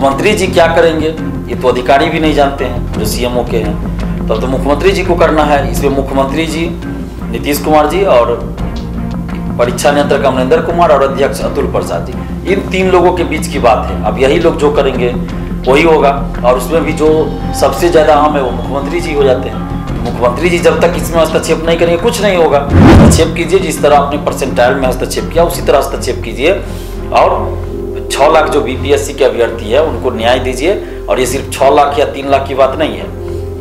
मुख्यमंत्री जी क्या करेंगे ये तो अधिकारी भी नहीं जानते हैं जो सीएमओ के हैं। तो मुख्यमंत्री जी को करना है। इसमें मुख्यमंत्री जी नीतीश कुमार जी और परीक्षा नियंत्रक अमरिंदर कुमार और अध्यक्ष अतुल प्रसाद जी, इन तीन लोगों के बीच की बात है। अब यही लोग जो करेंगे वही होगा। और उसमें भी जो सबसे ज्यादा अहम है वो मुख्यमंत्री जी हो जाते हैं। मुख्यमंत्री जी जब तक इसमें हस्तक्षेप नहीं करेंगे कुछ नहीं होगा। हस्तक्षेप कीजिए, जिस तरह आपने परसेंटाइल में हस्तक्षेप किया उसी तरह हस्तक्षेप कीजिए और 6 लाख जो बीपीएससी के अभ्यर्थी है उनको न्याय दीजिए। और ये सिर्फ 6 लाख या 3 लाख की बात नहीं है,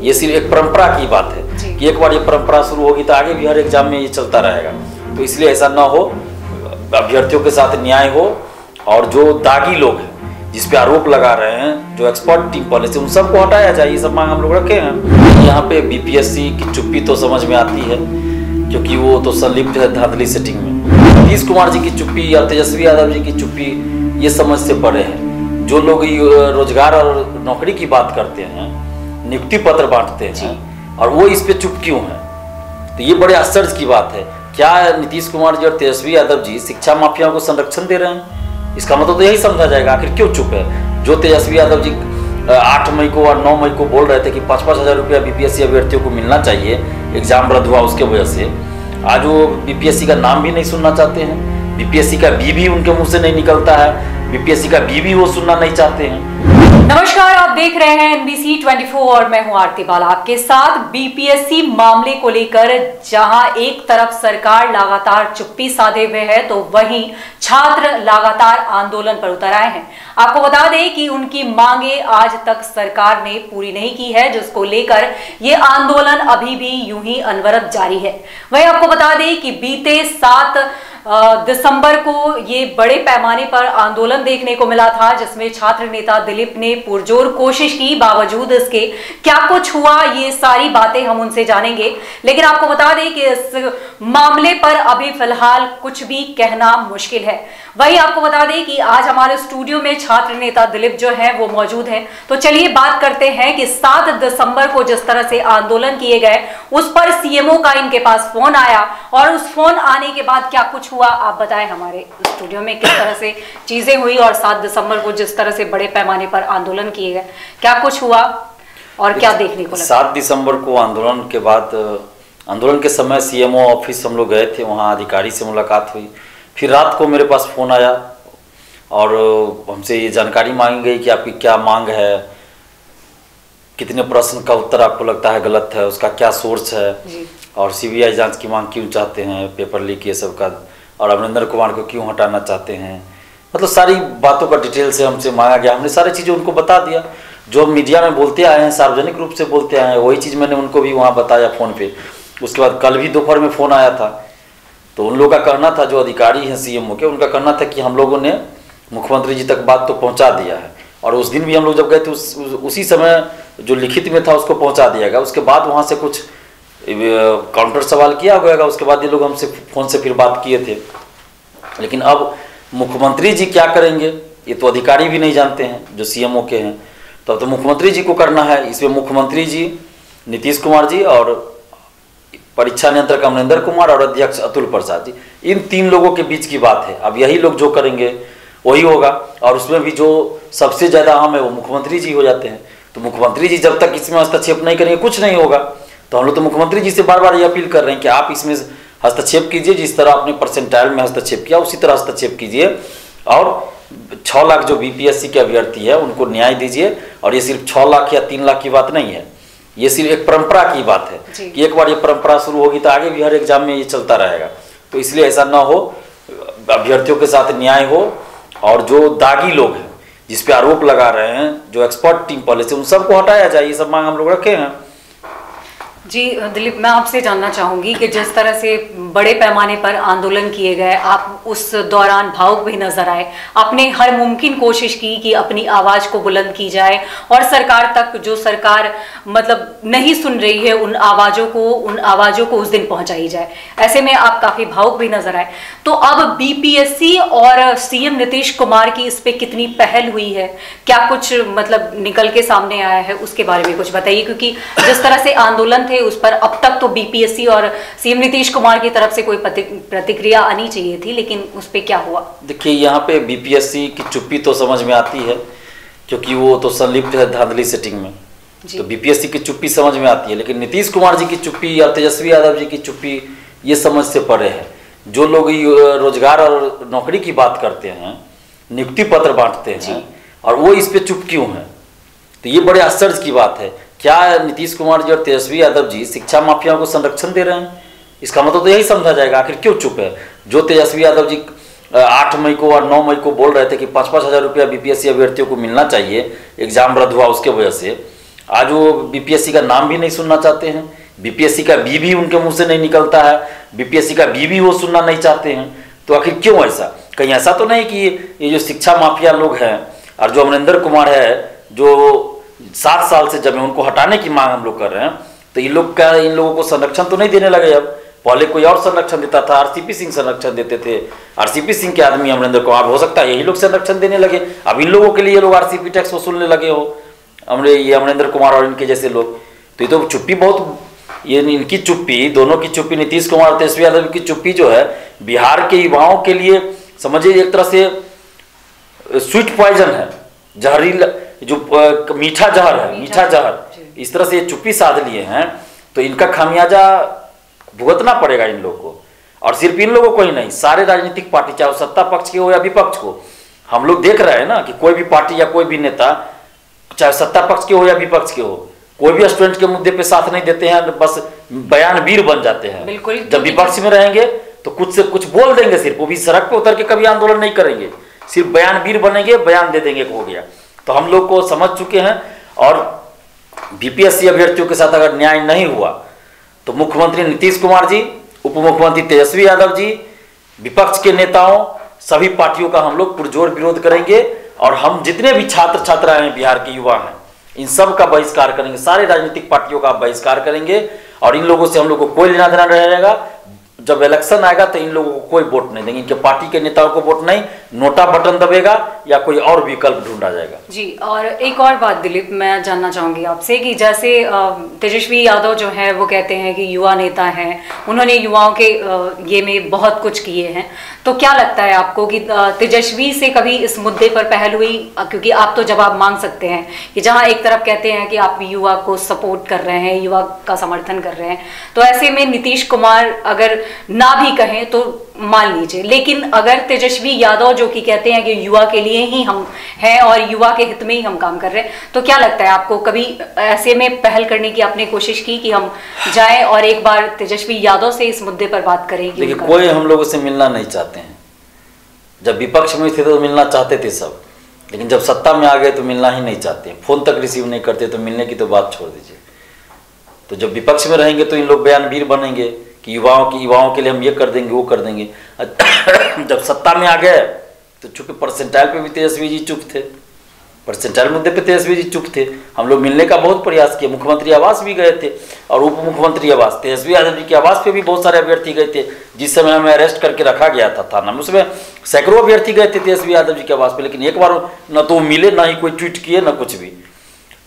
ये सिर्फ एक परंपरा की बात है कि एक बार ये परंपरा शुरू होगी तो आगे भी हर एग्जाम में ये चलता रहेगा। तो इसलिए ऐसा ना हो, अभ्यर्थियों के साथ न्याय हो। और जो दागी लोग हैं जिस पे आरोप लगा रहे हैं, जो एक्सपर्ट टीम पॉलिसी, उन सबको हटाया जाए। ये सब मांग हम लोग रखे हैं। यहाँ पे बीपीएससी की चुप्पी तो समझ में आती है क्योंकि वो तो संलिप्त है धांधली सेटिंग में। नीतीश कुमार जी की चुप्पी या तेजस्वी यादव जी की चुप्पी ये समझ से परे है। जो लोग रोजगार और नौकरी की बात करते हैं, नियुक्ति पत्र बांटते हैं, और वो इस पे चुप क्यों है, तो ये बड़े आश्चर्य की बात है। क्या नीतीश कुमार जी और तेजस्वी यादव जी शिक्षा माफियाओं को संरक्षण दे रहे हैं? इसका मतलब तो यही समझा जाएगा। आखिर क्यों चुप है? जो तेजस्वी यादव जी 8 मई को और 9 मई को बोल रहे थे कि 5-5 हज़ार रुपया बीपीएससी अभ्यर्थियों को मिलना चाहिए, एग्जाम रद्द हुआ उसके वजह से, आज वो बीपीएससी का नाम भी नहीं सुनना चाहते हैं। बीपीएससी का बी भी उनके मुंह से नहीं निकलता है, बीपीएससी का बी भी वो सुनना नहीं चाहते हैं। नमस्कार, आप देख रहे हैं NBC 24 और मैं हूं आरती बाला आपके साथ। बीपीएससी मामले को लेकर जहां एक तरफ सरकार लगातार चुप्पी साधे हुए है तो वहीं छात्र लगातार आंदोलन पर उतर आए हैं। आपको बता दें कि उनकी मांगे आज तक सरकार ने पूरी नहीं की है, जिसको लेकर ये आंदोलन अभी भी यूं ही अनवरत जारी है। वहीं आपको बता दें कि बीते 7 दिसंबर को ये बड़े पैमाने पर आंदोलन देखने को मिला था, जिसमें छात्र नेता दिलीप ने पुरजोर कोशिश की। बावजूद इसके क्या कुछ हुआ, ये सारी बातें हम उनसे जानेंगे। लेकिन आपको बता दें कि इस मामले पर अभी फिलहाल कुछ भी कहना मुश्किल है। वही आपको बता दें कि आज हमारे स्टूडियो में छात्र नेता दिलीप जो है वो मौजूद हैं। तो चलिए बात करते हैं कि 7 दिसंबर को जिस तरह से आंदोलन किए गए उस पर सीएमओ का इनके पास फोन आया, और उस फोन आने के बाद क्या कुछ हुआ आप बताएं हमारे स्टूडियो में, किस तरह से चीजें हुई और 7 दिसंबर को जिस तरह से बड़े पैमाने पर आंदोलन किए गए क्या कुछ हुआ और क्या देखने को लगा। 7 दिसंबर को आंदोलन के बाद, आंदोलन के समय सीएमओ ऑफिस हम लोग गए थे, वहाँ अधिकारी से मुलाकात हुई। फिर रात को मेरे पास फ़ोन आया और हमसे ये जानकारी मांगी गई कि आपकी क्या मांग है, कितने प्रश्न का उत्तर आपको लगता है गलत है, उसका क्या सोर्स है, और सीबीआई जांच की मांग क्यों चाहते हैं, पेपर लीक ये सब का, और अमरिंदर कुमार को क्यों हटाना चाहते हैं। मतलब सारी बातों का डिटेल से हमसे मांगा गया। हमने सारी चीज़ें उनको बता दिया, जो मीडिया में बोलते आए हैं, सार्वजनिक रूप से बोलते आए हैं, वही चीज़ मैंने उनको भी वहाँ बताया फ़ोन पे। उसके बाद कल भी दोपहर में फ़ोन आया था, तो उन लोगों का कहना था, जो अधिकारी हैं सीएमओ के, उनका कहना था कि हम लोगों ने मुख्यमंत्री जी तक बात तो पहुंचा दिया है। और उस दिन भी हम लोग जब गए थे उसी समय जो लिखित में था उसको पहुंचा दिया गया। उसके बाद वहाँ से कुछ काउंटर सवाल किया गया, उसके बाद ये लोग हमसे फ़ोन से फिर बात किए थे। लेकिन अब मुख्यमंत्री जी क्या करेंगे ये तो अधिकारी भी नहीं जानते हैं जो सीएमओ के हैं। तो मुख्यमंत्री जी को करना है। इसमें मुख्यमंत्री जी नीतीश कुमार जी और परीक्षा नियंत्रक अमरिंदर कुमार और अध्यक्ष अतुल प्रसाद जी, इन 3 लोगों के बीच की बात है। अब यही लोग जो करेंगे वही होगा। और उसमें भी जो सबसे ज़्यादा अहम है वो मुख्यमंत्री जी हो जाते हैं। तो मुख्यमंत्री जी जब तक इसमें हस्तक्षेप नहीं करेंगे कुछ नहीं होगा। तो हम लोग तो मुख्यमंत्री जी से बार बार ये अपील कर रहे हैं कि आप इसमें हस्तक्षेप कीजिए, जिस तरह आपने परसेंटाइल में हस्तक्षेप किया उसी तरह हस्तक्षेप कीजिए। और 6 लाख जो बीपीएससी के अभ्यर्थी है उनको न्याय दीजिए। और ये सिर्फ 6 लाख या 3 लाख की बात नहीं है, ये सिर्फ एक परंपरा की बात है कि एक बार ये परंपरा शुरू होगी तो आगे भी हर एग्जाम में ये चलता रहेगा। तो इसलिए ऐसा ना हो, अभ्यर्थियों के साथ न्याय हो। और जो दागी लोग हैं जिस पे आरोप लगा रहे हैं, जो एक्सपर्ट टीम पॉलिसी, उन सबको हटाया जाए। ये सब मांग हम लोग रखे हैं। जी दिलीप, मैं आपसे जानना चाहूंगी कि जिस तरह से बड़े पैमाने पर आंदोलन किए गए, आप उस दौरान भावुक भी नजर आए, आपने हर मुमकिन कोशिश की कि अपनी आवाज को बुलंद की जाए और सरकार तक, जो सरकार मतलब नहीं सुन रही है, उन आवाजों को उस दिन पहुंचाई जाए। ऐसे में आप काफी भावुक भी नजर आए। तो अब बीपीएससी और सीएम नीतीश कुमार की इस पे कितनी पहल हुई है, क्या कुछ मतलब निकल के सामने आया है, उसके बारे में कुछ बताइए। क्योंकि जिस तरह से आंदोलन थे उस पर अब तक तो बीपीएससी और सीएम नीतीश कुमार की तरफ से कोई प्रतिक्रिया आनी चाहिए थी, लेकिन उस पे क्या हुआ? देखिए, यहाँ पे बीपीएससी की चुप्पी तो समझ में आती है क्योंकि वो तो संलिप्त है धांधली सेटिंग में। तो बीपीएससी की चुप्पी समझ में आती है, लेकिन नीतीश कुमार जी की चुप्पी या तेजस्वी यादव जी की चुप्पी ये समझ से परे है। जो लोग रोजगार और नौकरी की बात करते हैं, नियुक्ति पत्र बांटते हैं, और वो इस पे चुप क्यों हैं? तो ये बड़े आश्चर्य की बात है। क्या नीतीश कुमार जी और तेजस्वी यादव जी शिक्षा माफियाओं को संरक्षण दे रहे हैं? इसका मतलब तो यही समझा जाएगा। आखिर क्यों चुप है? जो तेजस्वी यादव जी 8 मई को और 9 मई को बोल रहे थे कि 5-5 हज़ार रुपया बीपीएससी अभ्यर्थियों को मिलना चाहिए, एग्जाम रद्द हुआ उसके वजह से, आज वो बीपीएससी का नाम भी नहीं सुनना चाहते हैं। बीपीएससी का बी भी उनके मुंह से नहीं निकलता है, बीपीएससी का बी भी वो सुनना नहीं चाहते हैं। तो आखिर क्यों ऐसा? कहीं ऐसा तो नहीं कि ये जो शिक्षा माफिया लोग हैं और जो अमरिंदर कुमार है, जो 7 साल से जब उनको हटाने की मांग हम लोग कर रहे हैं, तो इन लोगों को संरक्षण तो नहीं देने लगे। अब पहले कोई और संरक्षण देता था, आरसीपी सिंह संरक्षण देते थे, आरसीपी सिंह के आदमी अमरिंदर कुमार, हो सकता है यही लोग संरक्षण देने लगे। अब इन लोगों के लिए लोग आरसीपी टैक्स वसूलने लगे हो, ये अमरिंदर कुमार और इनके जैसे लोग। तो ये तो चुप्पी बहुत, ये इनकी चुप्पी, दोनों की चुप्पी, नीतीश कुमार और तेजस्वी यादव की चुप्पी जो है बिहार के युवाओं के लिए समझिए एक तरह से स्वीट पॉइजन है, जहरीला, जो मीठा जहर है, मीठा जहर। इस तरह से ये चुप्पी साध लिए हैं, तो इनका खामियाजा भुगतना पड़ेगा इन लोगों को। और सिर्फ इन लोगों को ही नहीं, सारे राजनीतिक पार्टी, चाहे सत्ता पक्ष के हो या विपक्ष को, हम लोग देख रहे हैं ना कि कोई भी पार्टी या कोई भी नेता, चाहे सत्ता पक्ष के हो या विपक्ष के हो, कोई भी स्टूडेंट के मुद्दे पे साथ नहीं देते हैं, बस बयानवीर बन जाते हैं। जब विपक्ष में रहेंगे तो कुछ से कुछ बोल देंगे, सिर्फ वो भी सड़क पे उतर के कभी आंदोलन नहीं करेंगे, सिर्फ बयानवीर बनेंगे, बयान दे देंगे हो गया। तो हम लोग को समझ चुके हैं। और बीपीएससी अभ्यर्थियों के साथ अगर न्याय नहीं हुआ तो मुख्यमंत्री नीतीश कुमार जी, उप मुख्यमंत्री तेजस्वी यादव जी, विपक्ष के नेताओं, सभी पार्टियों का हम लोग पुरजोर विरोध करेंगे। और हम जितने भी छात्र छात्राएं हैं, बिहार के युवा हैं, इन सब का बहिष्कार करेंगे, सारे राजनीतिक पार्टियों का बहिष्कार करेंगे। और इन लोगों से हम लोग को कोई लेना देना रहेगा। जब इलेक्शन आएगा तो इन लोगों को कोई वोट नहीं देंगे, इनके पार्टी के नेताओं को वोट नहीं, नोटा बटन दबेगा या कोई और विकल्प ढूंढा जाएगा। जी, और एक और बात दिलीप, मैं जानना चाहूंगी आपसे कि जैसे तेजस्वी यादव जो है वो कहते हैं कि युवा नेता हैं, उन्होंने युवाओं के ये में बहुत कुछ किए हैं, तो क्या लगता है आपको कि तेजस्वी से कभी इस मुद्दे पर पहल हुई? क्योंकि आप तो जवाब मांग सकते हैं कि जहां एक तरफ कहते हैं कि आप युवा को सपोर्ट कर रहे हैं, युवा का समर्थन कर रहे हैं, तो ऐसे में नीतीश कुमार अगर ना भी कहें तो मान लीजिए, लेकिन अगर तेजस्वी यादव जो कि कहते हैं कि युवा के लिए ही हम हैं और युवा के हित में ही हम काम कर रहे हैं, तो क्या लगता है आपको कभी ऐसे में पहल करने की आपने कोशिश की कि हम जाएं और एक बार तेजस्वी यादव से इस मुद्दे पर बात करें? देखिए, कोई हम लोगों से मिलना नहीं चाहते हैं। जब विपक्ष में थे तो मिलना चाहते थे सब, लेकिन जब सत्ता में आ गए तो मिलना ही नहीं चाहते, फोन तक रिसीव नहीं करते, तो मिलने की तो बात छोड़ दीजिए। तो जब विपक्ष में रहेंगे तो इन लोग बयानवीर बनेंगे कि युवाओं के लिए हम ये कर देंगे, वो कर देंगे। जब सत्ता में आ गए तो चूंकि परसेंटाइल पे भी तेजस्वी जी चुप थे, परसेंटाइल मुद्दे पे तेजस्वी जी चुप थे। हम लोग मिलने का बहुत प्रयास किया, मुख्यमंत्री आवास भी गए थे और उप मुख्यमंत्री आवास, तेजस्वी यादव जी के आवास पे भी बहुत सारे अभ्यर्थी गए थे। जिस समय हमें अरेस्ट करके रखा गया था थाना में, उसमें सैकड़ों अभ्यर्थी गए थे तेजस्वी यादव जी के आवास पे, लेकिन एक बार न तो मिले, ना ही कोई ट्वीट किए, न कुछ भी।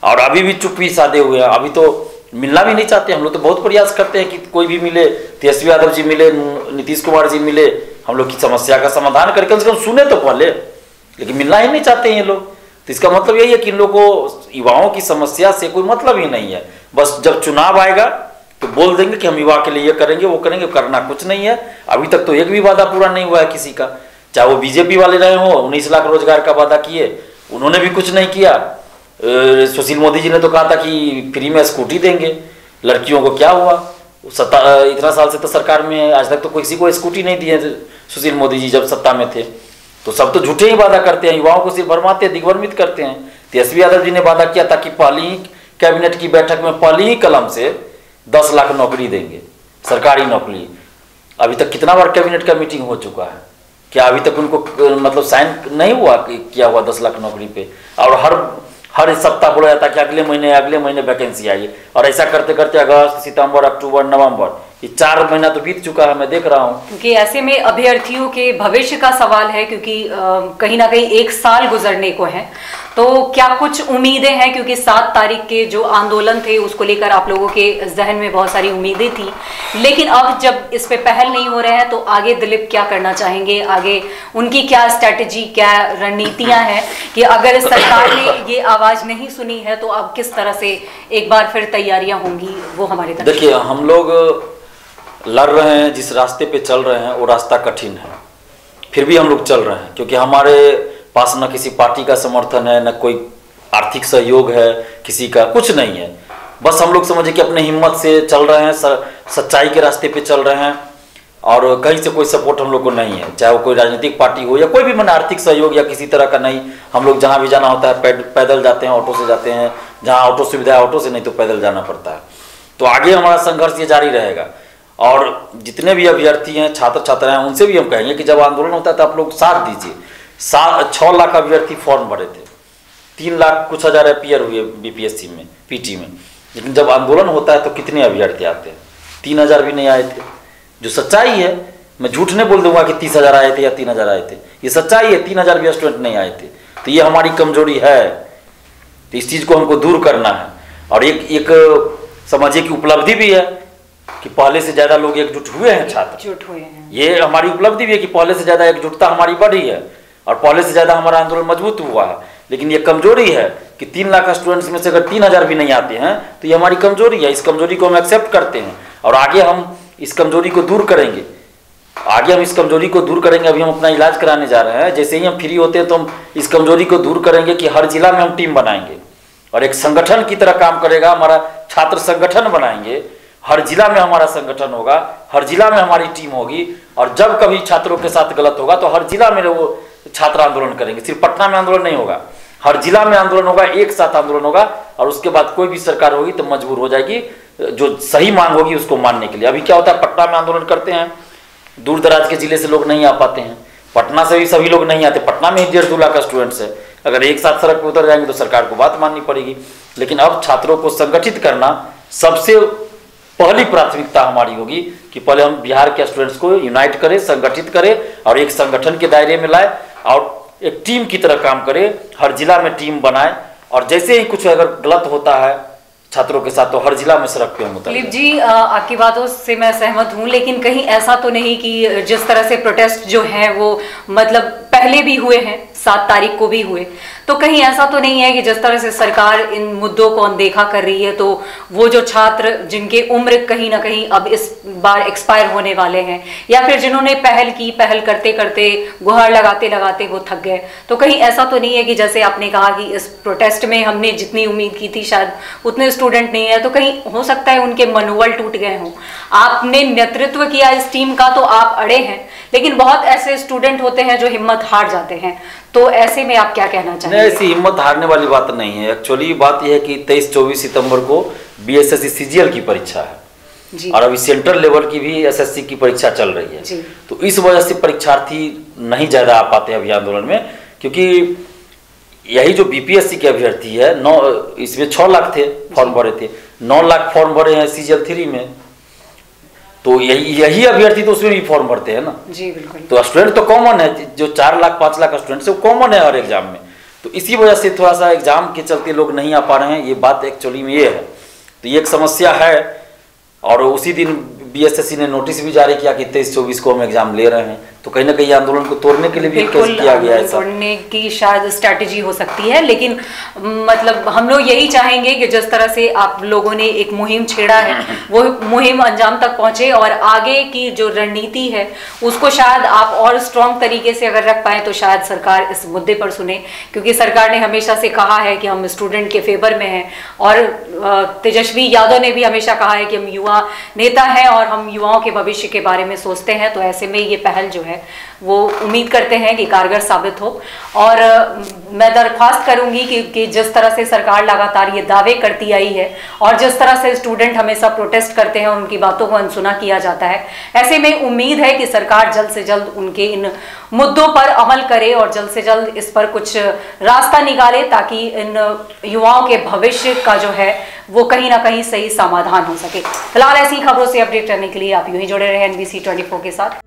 और अभी भी चुप ही साधे हुए हैं, अभी तो मिलना भी नहीं चाहते। हम लोग तो बहुत प्रयास करते हैं कि कोई भी मिले, तेजस्वी यादव जी मिले, नीतीश कुमार जी मिले, हम लोग की समस्या का समाधान करके कम से कम सुने तो पहले, लेकिन मिलना ही नहीं चाहते हैं ये लोग। तो इसका मतलब यही है कि इन लोगों को युवाओं की समस्या से कोई मतलब ही नहीं है। बस जब चुनाव आएगा तो बोल देंगे कि हम युवा के लिए ये करेंगे, वो करेंगे, करना कुछ नहीं है। अभी तक तो एक भी वादा पूरा नहीं हुआ है किसी का, चाहे वो बीजेपी वाले रहे हो, 19 लाख रोजगार का वादा किए, उन्होंने भी कुछ नहीं किया। सुशील मोदी जी ने तो कहा था कि फ्री में स्कूटी देंगे लड़कियों को, क्या हुआ? इतना साल से तो सरकार में आज तक तो किसी को स्कूटी नहीं दी है सुशील मोदी जी जब सत्ता में थे। तो सब तो झूठे ही वादा करते हैं, युवाओं को सिर्फ भरमाते हैं, दिग्भ्रमित करते हैं। तेजस्वी यादव जी ने वादा किया था कि पहली ही कैबिनेट की बैठक में पहली ही कलम से 10 लाख नौकरी देंगे, सरकारी नौकरी। अभी तक कितना बार कैबिनेट का मीटिंग हो चुका है? क्या अभी तक उनको मतलब साइन नहीं हुआ किया हुआ 10 लाख नौकरी पे? और हर सप्ताह बोला जाता है कि अगले महीने वैकेंसी आई, और ऐसा करते करते अगस्त, सितंबर, अक्टूबर, नवंबर, ये 4 महीना तो बीत चुका है, मैं देख रहा हूँ। क्योंकि ऐसे में अभ्यर्थियों के भविष्य का सवाल है, क्योंकि कहीं ना कहीं 1 साल गुजरने को है। तो क्या कुछ उम्मीदें हैं, क्योंकि 7 तारीख के जो आंदोलन थे उसको लेकर आप लोगों के जहन में बहुत सारी उम्मीदें थी, लेकिन अब जब इस पे पहल नहीं हो रहे हैं तो आगे दिलीप क्या करना चाहेंगे? आगे उनकी क्या स्ट्रैटेजी, क्या रणनीतियां हैं कि अगर सरकार ने ये आवाज नहीं सुनी है तो अब किस तरह से एक बार फिर तैयारियां होंगी, वो हमारे तक। देखिए, हम लोग लड़ रहे हैं, जिस रास्ते पे चल रहे हैं वो रास्ता कठिन है, फिर भी हम लोग चल रहे हैं, क्योंकि हमारे पास न किसी पार्टी का समर्थन है, न कोई आर्थिक सहयोग है किसी का, कुछ नहीं है। बस हम लोग समझे कि अपने हिम्मत से चल रहे हैं, सच्चाई के रास्ते पे चल रहे हैं, और कहीं से कोई सपोर्ट हम लोग को नहीं है, चाहे वो कोई राजनीतिक पार्टी हो या कोई भी, मन आर्थिक सहयोग या किसी तरह का नहीं। हम लोग जहाँ भी जाना होता है पैदल जाते हैं, ऑटो से जाते हैं, जहाँ ऑटो सुविधा है ऑटो से, नहीं तो पैदल जाना पड़ता है। तो आगे हमारा संघर्ष ये जारी रहेगा, और जितने भी अभ्यर्थी हैं, छात्र छात्राएं हैं, उनसे भी हम कहेंगे कि जब आंदोलन होता है तो आप लोग साथ दीजिए। 6 लाख अभ्यर्थी फॉर्म भरे थे, 3 लाख कुछ हजार अपीयर हुए बीपीएससी में, पीटी में, लेकिन जब आंदोलन होता है तो कितने अभ्यर्थी आते हैं? 3000 भी नहीं आए थे, जो सच्चाई है। मैं झूठ नहीं बोल दूंगा कि 30,000 आए थे या 3,000 आए थे, ये सच्चाई है, 3,000 भी स्टूडेंट नहीं आए थे। तो ये हमारी कमजोरी है, तो इस चीज़ को हमको दूर करना है। और एक समझिए कि उपलब्धि भी है कि पहले से ज़्यादा लोग एकजुट हुए हैं, छात्र एकजुट हुए हैं। ये हमारी उपलब्धि भी है कि पहले से ज़्यादा एकजुटता हमारी बढ़ी है और पहले से ज़्यादा हमारा आंदोलन मजबूत हुआ है। लेकिन ये कमजोरी है कि 3 लाख स्टूडेंट्स में से अगर 3,000 भी नहीं आते हैं तो ये हमारी कमजोरी है। इस कमजोरी को हम एक्सेप्ट करते हैं और आगे हम इस कमजोरी को दूर करेंगे। अभी हम अपना इलाज कराने जा रहे हैं, जैसे ही हम फ्री होते हैं तो हम इस कमजोरी को दूर करेंगे कि हर जिला में हम टीम बनाएंगे और एक संगठन की तरह काम करेगा। हमारा छात्र संगठन बनाएंगे, हर जिला में हमारा संगठन होगा, हर जिला में हमारी टीम होगी, और जब कभी छात्रों के साथ गलत होगा तो हर जिला में वो छात्र आंदोलन करेंगे। सिर्फ पटना में आंदोलन नहीं होगा, हर जिला में आंदोलन होगा, एक साथ आंदोलन होगा, और उसके बाद कोई भी सरकार होगी तो मजबूर हो जाएगी जो सही मांग होगी उसको मानने के लिए। अभी क्या होता है, पटना में आंदोलन करते हैं, दूर दराज के जिले से लोग नहीं आ पाते हैं, पटना से भी सभी लोग नहीं आते, पटना में ही 1.5-2 लाख स्टूडेंट्स है। अगर एक साथ सड़क पर उतर जाएंगे तो सरकार को बात माननी पड़ेगी। लेकिन अब छात्रों को संगठित करना सबसे पहली प्राथमिकता हमारी होगी कि पहले हम बिहार के स्टूडेंट्स को यूनाइट करें, संगठित करें और एक संगठन के दायरे में लाए और एक टीम की तरह काम करें, हर जिला में टीम बनाए, और जैसे ही कुछ अगर गलत होता है छात्रों के साथ तो हर जिला में सड़क पे हम उतरेंगे। दिलीप जी, आपकी बातों से मैं सहमत हूं, लेकिन कहीं ऐसा तो नहीं कि जिस तरह से प्रोटेस्ट जो है वो मतलब पहले भी हुए हैं, 7 तारीख को भी हुए, तो कहीं ऐसा तो नहीं है कि जिस तरह से सरकार इन मुद्दों को अनदेखा कर रही है तो वो जो छात्र जिनके उम्र कहीं ना कहीं अब इस बार एक्सपायर होने वाले हैं, या फिर जिन्होंने पहल करते करते गुहार लगाते लगाते वो थक गए, तो कहीं ऐसा तो नहीं है कि जैसे आपने कहा कि इस प्रोटेस्ट में हमने जितनी उम्मीद की थी शायद उतने स्टूडेंट नहीं है, तो कहीं हो सकता है उनके मनोबल टूट गए हों। आपने नेतृत्व किया इस टीम का तो आप अड़े हैं, लेकिन बहुत ऐसे स्टूडेंट होते हैं जो हिम्मत हार जाते हैं, तो ऐसे में आप क्या कहना चाहेंगे? ऐसी हिम्मत हारने वाली बात नहीं है। एक्चुअली बात यह है कि 23-24 सितंबर को बीएसएससी सीजीएल की परीक्षा है जी। और अभी सेंट्रल लेवल की भी एसएससी की परीक्षा चल रही है जी। तो इस वजह से परीक्षार्थी नहीं ज्यादा आ पाते अभी आंदोलन में, क्योंकि यही जो बीपीएससी के अभ्यर्थी है, इसमें 6 लाख थे फॉर्म भरे थे, 9 लाख फॉर्म भरे हैं सीजीएल 3 में, तो यही अभ्यर्थी तो उसमें भी फॉर्म भरते हैं ना जी। बिल्कुल। तो स्टूडेंट तो कॉमन है, जो 4 लाख 5 लाख स्टूडेंट से वो कॉमन है हर एग्जाम में, तो इसी वजह से थोड़ा सा एग्जाम के चलते लोग नहीं आ पा रहे हैं। ये बात एक्चुअली में ये है, तो ये एक समस्या है। और उसी दिन बीएसएससी ने नोटिस भी जारी किया कि 23-24 को हम एग्जाम ले रहे हैं, तो कहीं ना कहीं आंदोलन को तोड़ने के लिए भी किया गया है। तोड़ने की शायद स्ट्रैटेजी हो सकती है, लेकिन मतलब हम लोग यही चाहेंगे कि जिस तरह से आप लोगों ने एक मुहिम छेड़ा है वो मुहिम अंजाम तक पहुंचे, और आगे की जो रणनीति है उसको शायद आप और स्ट्रॉन्ग तरीके से अगर रख पाए तो शायद सरकार इस मुद्दे पर सुने, क्योंकि सरकार ने हमेशा से कहा है कि हम स्टूडेंट के फेवर में हैं, और तेजस्वी यादव ने भी हमेशा कहा है कि हम युवा नेता हैं और हम युवाओं के भविष्य के बारे में सोचते हैं। तो ऐसे में ये पहल जो है वो उम्मीद करते हैं कि कारगर साबित हो। और मैं दरख्वास्त करूंगी कि जिस तरह से सरकार लगातार ये दावे करती आई है और जिस तरह से स्टूडेंट हमेशा प्रोटेस्ट करते हैं और उनकी बातों को अनसुना किया जाता है, ऐसे में उम्मीद है कि सरकार जल्द से जल्द उनके इन मुद्दों पर अमल करे और जल्द से जल्द इस पर कुछ रास्ता निकाले, ताकि इन युवाओं के भविष्य का जो है वो कहीं ना कहीं सही समाधान हो सके। फिलहाल ऐसी खबरों से अपडेट करने के लिए आप यूं ही जुड़े रहे NBC 24 के साथ।